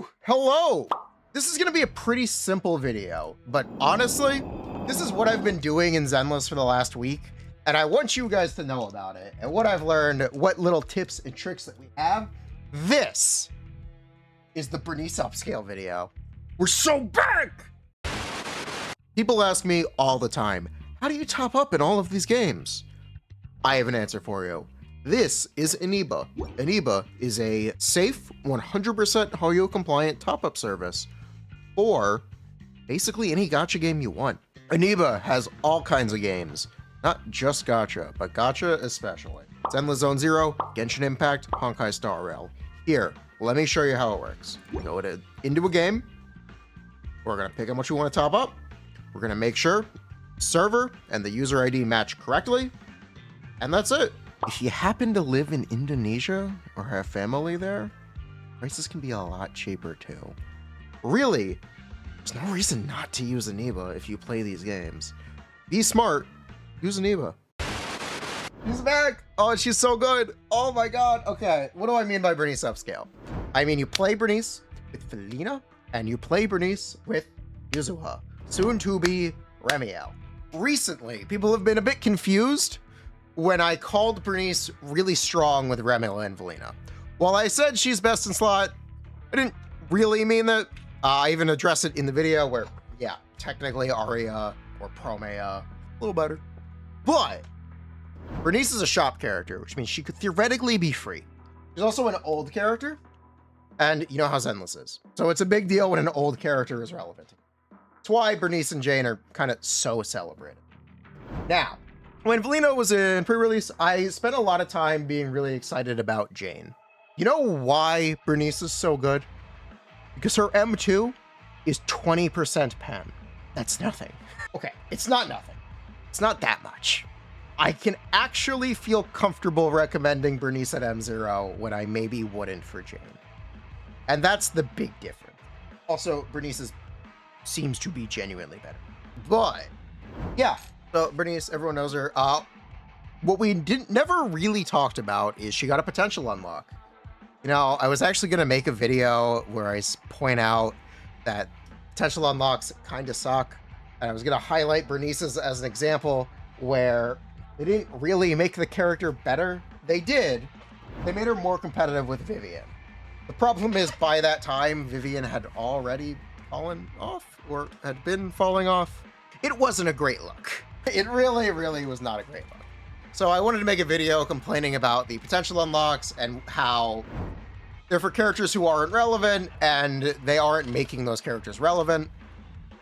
Whew, hello. This is gonna be a pretty simple video, but honestly, this is what I've been doing in Zenless for the last week, and I want you guys to know about it, and what I've learned, what little tips and tricks that we have. This is the Bernice upscale video. We're so back! People ask me all the time, how do you top up in all of these games? I have an answer for you. This is Eneba. Eneba is a safe, 100% Hoyo compliant top-up service for basically any gacha game you want. Eneba has all kinds of games, not just gacha, but gacha especially. Zenless Zone Zero, Genshin Impact, Honkai Star Rail. Here, let me show you how it works. We go into a game. We're gonna pick on what you want to top up. We're gonna make sure server and the user ID match correctly, and that's it. If you happen to live in Indonesia or have family there, prices can be a lot cheaper too. Really, there's no reason not to use Eneba if you play these games. Be smart, use Eneba. She's back! Oh, she's so good! Oh my god! Okay, what do I mean by Bernice upscale? I mean you play Bernice with Felina, and you play Bernice with Yuzuha, soon to be Remiel. Recently, people have been a bit confused when I called Bernice really strong with Remiel and Felina. While I said she's best in slot, I didn't really mean that. I even addressed it in the video where, yeah, technically Aria or Promea, a little better. But Bernice is a shop character, which means she could theoretically be free. She's also an old character, and you know how Zenless is. So it's a big deal when an old character is relevant. That's why Bernice and Jane are kind of so celebrated. Now, when Felina was in pre-release, I spent a lot of time being really excited about Jane. You know why Burnice is so good? Because her M2 is 20% pen. That's nothing. Okay, it's not nothing. It's not that much. I can actually feel comfortable recommending Bernice at M0 when I maybe wouldn't for Jane. And that's the big difference. Also, Bernice seems to be genuinely better. But, yeah. So Bernice, everyone knows her. What we never really talked about is she got a potential unlock. You know, I was actually gonna make a video where I point out that potential unlocks kind of suck, and I was gonna highlight Bernice's as an example where they didn't really make the character better. They did. They made her more competitive with Vivian. The problem is by that time, Vivian had already fallen off or had been falling off. It wasn't a great look. It really, really was not a great look. So I wanted to make a video complaining about the potential unlocks and how they're for characters who aren't relevant, and they aren't making those characters relevant.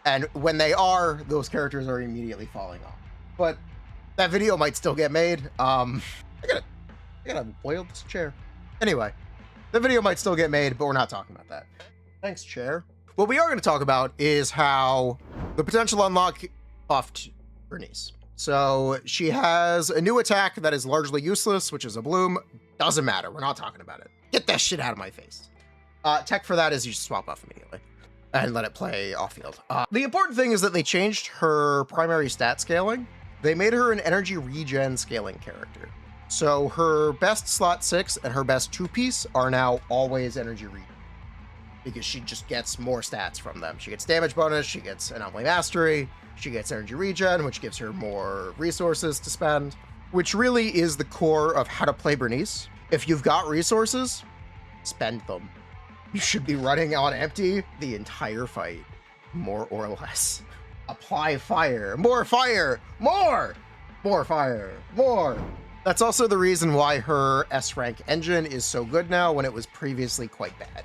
And when they are, those characters are immediately falling off. But that video might still get made. I gotta oil this chair. Anyway, the video might still get made, but we're not talking about that. Thanks, chair. What we are going to talk about is how the potential unlock buffed Bernice. So she has a new attack that is largely useless, which is a bloom. Doesn't matter. We're not talking about it. Get that shit out of my face. Tech for that is you just swap off immediately and let it play off field. The important thing is that they changed her primary stat scaling. They made her an energy regen scaling character. So her best slot 6 and her best 2-piece are now always energy regen, because she just gets more stats from them. She gets damage bonus, she gets anomaly mastery, she gets energy regen, which gives her more resources to spend, which really is the core of how to play Bernice. If you've got resources, spend them. You should be running on empty the entire fight, more or less. Apply fire, more fire, more fire, more. That's also the reason why her S-rank engine is so good now when it was previously quite bad,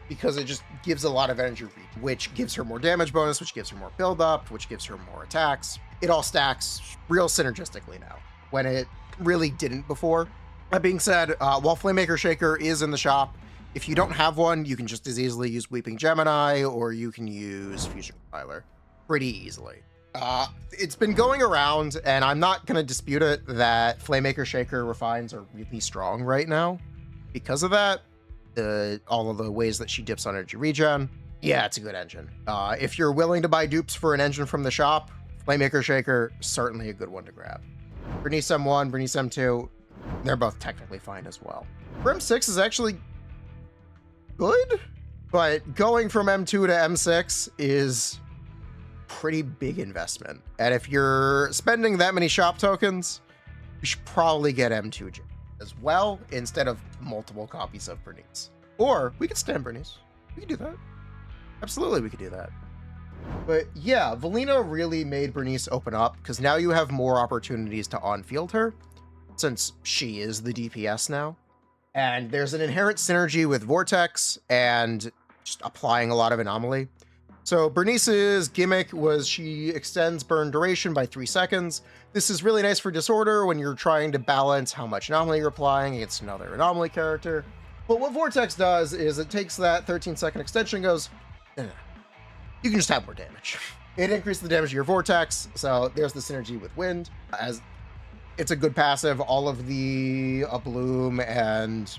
because it just gives a lot of energy reach, which gives her more damage bonus, which gives her more build up, which gives her more attacks. It all stacks real synergistically now, when it really didn't before. That being said, while Flamemaker Shaker is in the shop, if you don't have one, you can just as easily use Weeping Gemini, or you can use Fusion Compiler pretty easily. It's been going around, and I'm not going to dispute it, that Flamemaker Shaker refines are really strong right now. Because of that, all of the ways that she dips on energy regen, yeah, it's a good engine. If you're willing to buy dupes for an engine from the shop, Flamemaker Shaker, certainly a good one to grab. Bernice M1, Bernice M2, they're both technically fine as well. Brim 6 is actually good. But going from M2 to M6 is pretty big investment. And if you're spending that many shop tokens, you should probably get M2 as well instead of multiple copies of Bernice. Or we could stand Bernice. We could do that. Absolutely, we could do that. But yeah, Velina really made Bernice open up because now you have more opportunities to on-field her since she is the DPS now. And there's an inherent synergy with Vortex and just applying a lot of anomaly. So Bernice's gimmick was she extends burn duration by 3 seconds. This is really nice for Disorder when you're trying to balance how much anomaly you're applying against another anomaly character. But what Vortex does is it takes that 13-second extension and goes, you can just have more damage. It increases the damage of your Vortex, so there's the synergy with Wind. As it's a good passive, all of the Bloom and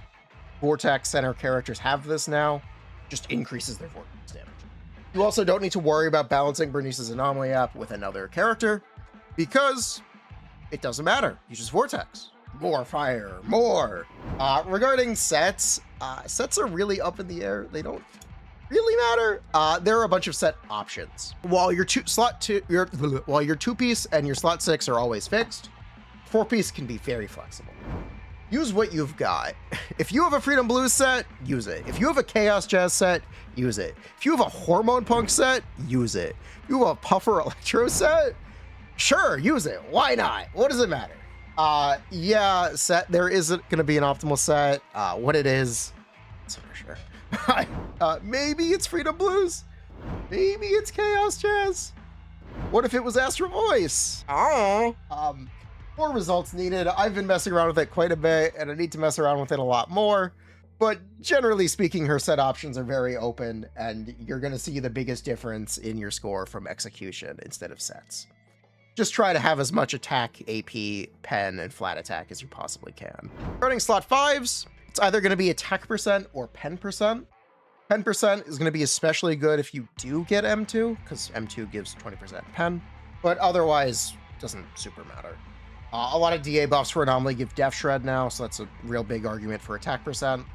Vortex Center characters have this now. Just increases their Vortex damage. You also don't need to worry about balancing Bernice's anomaly up with another character because it doesn't matter. You just Vortex. More fire, more. Regarding sets, sets are really up in the air. They don't really matter. There are a bunch of set options. While your two-piece and your slot 6 are always fixed, 4-piece can be very flexible. Use what you've got. If you have a Freedom Blues set, use it. If you have a Chaos Jazz set, use it. If you have a Hormone Punk set, use it. If you have a Puffer Electro set, sure, use it. Why not? What does it matter? Yeah, there isn't going to be an optimal set. What it is, it's not for sure. Maybe it's Freedom Blues. Maybe it's Chaos Jazz. What if it was Astro Voice? Oh. More results needed. I've been messing around with it quite a bit, and I need to mess around with it a lot more. But generally speaking, her set options are very open, and you're going to see the biggest difference in your score from execution instead of sets. Just try to have as much attack, AP, pen, and flat attack as you possibly can. Regarding slot 5s, it's either going to be attack percent or pen percent. Pen percent is going to be especially good if you do get M2, because M2 gives 20% pen, but otherwise doesn't super matter. A lot of DA buffs for Anomaly give Def Shred now, so that's a real big argument for attack percent,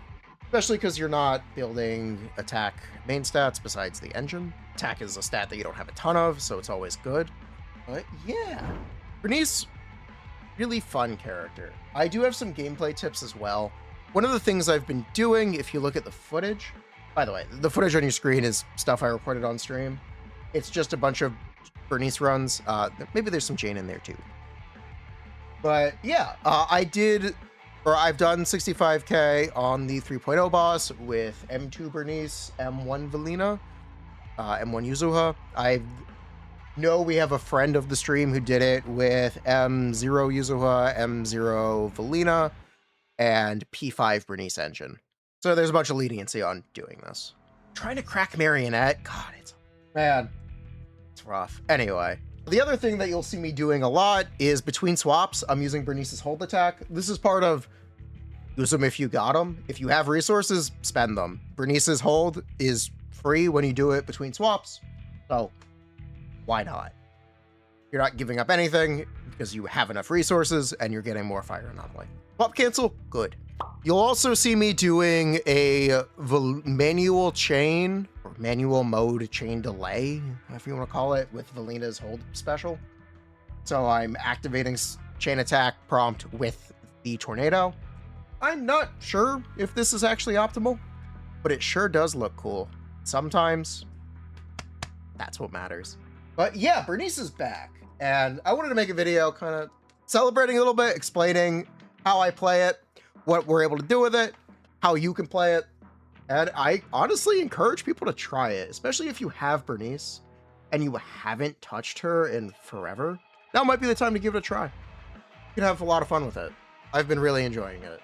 especially because you're not building attack main stats besides the engine. Attack is a stat that you don't have a ton of, so it's always good. But yeah, Bernice, really fun character. I do have some gameplay tips as well. One of the things I've been doing, if you look at the footage, by the way, the footage on your screen is stuff I recorded on stream. It's just a bunch of Bernice runs. Maybe there's some Jane in there too. But yeah, I've done 65k on the 3.0 boss with M2 Bernice, M1 Velina, M1 Yuzuha. I know we have a friend of the stream who did it with M0 Yuzuha, M0 Velina, and P5 Bernice engine. So there's a bunch of leniency on doing this. Trying to crack Marionette, God, it's rough. Anyway. The other thing that you'll see me doing a lot is between swaps, I'm using Bernice's hold attack. This is part of use them if you got them. If you have resources, spend them. Bernice's hold is free when you do it between swaps. So why not? You're not giving up anything because you have enough resources and you're getting more fire anomaly. Swap cancel, good. You'll also see me doing a manual chain or manual mode chain delay, if you want to call it, with Velina's hold special. So I'm activating chain attack prompt with the tornado. I'm not sure if this is actually optimal, but it sure does look cool. Sometimes that's what matters. But yeah, Bernice is back, and I wanted to make a video kind of celebrating a little bit, explaining how I play it, what we're able to do with it, how you can play it. And I honestly encourage people to try it, especially if you have Bernice and you haven't touched her in forever. Now might be the time to give it a try. You can have a lot of fun with it. I've been really enjoying it.